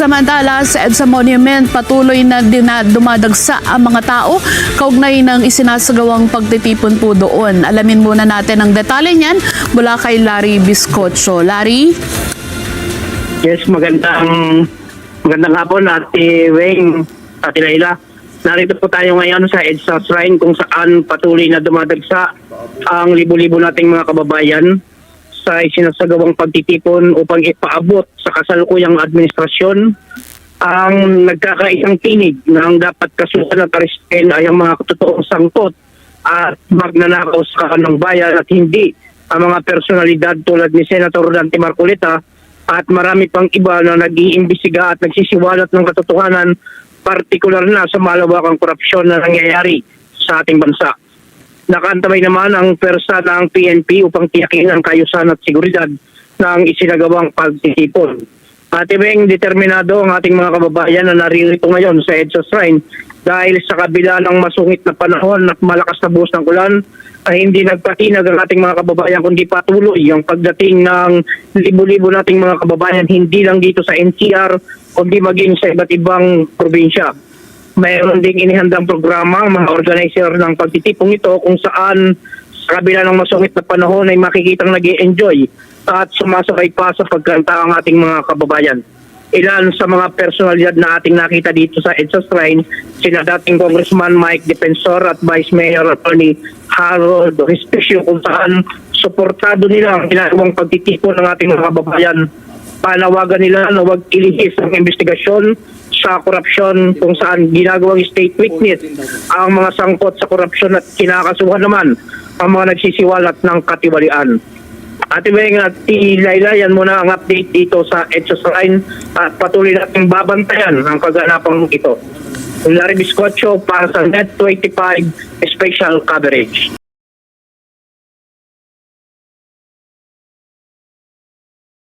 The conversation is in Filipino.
Samantala, sa EDSA Monument, patuloy na dumadagsa ang mga tao kaugnay ng isinasagawang pagtitipon po doon. Alamin muna natin ang detalye niyan mula kay Larry Biscocho. Larry? Yes, magandang hapon, Ate Weng, Ate Laila. Narito po tayo ngayon sa EDSA Shrine kung saan patuloy na dumadagsa ang libo-libo nating mga kababayan sa isinasagawang pagtitipon upang ipaabot sa kasalukuyang administrasyon ang nagkakaisang tinig na ang dapat kasuhan at aresten ay ang mga totoong sangkot at magnanakaw sa kanang bayan at hindi ang mga personalidad tulad ni Senator Dante Marcoleta at marami pang iba na nag-iimbestiga at nagsisiwalat ng katotohanan, partikular na sa malawakang korupsyon na nangyayari sa ating bansa. Nakaantabay naman ang persa ng PNP upang tiyakin ang kaayusan at seguridad ng isinagawang pagtitipon. Ate Beng, determinado ang ating mga kababayan na naririto ngayon sa EDSA Shrine dahil sa kabila ng masungit na panahon at malakas na buhos ng ulan ay hindi nagpatinag ang ating mga kababayan kundi patuloy ang pagdating ng libo-libo nating mga kababayan hindi lang dito sa NCR kundi maging sa iba't ibang probinsya. Mayroon ding inihandang programa ang mga organizer ng pagtitipong ito kung saan sa kabila ng masungit na panahon ay makikitang nag-i-enjoy at sumasakay pa sa pagkanta ang ating mga kababayan. Ilan sa mga personalidad na ating nakita dito sa EDSA Shrine, sina dating Congressman Mike Defensor at Vice Mayor Attorney Harold Hospicio kung saan suportado nila ang ginagawang pagtitipon ng ating mga kababayan. Panawagan nila na huwag ilihis ang investigasyon sa korupsyon kung saan ginagawang state witness ang mga sangkot sa korupsyon at kinakasuhan naman ang mga nagsisiwalat ng katiwalian. Ate Beng at Laila, yan muna ang update dito sa EDSA Shrine at patuloy natin babantayan ang kaganapang ito. Larry Biscocho para sa Net 25 Special Coverage.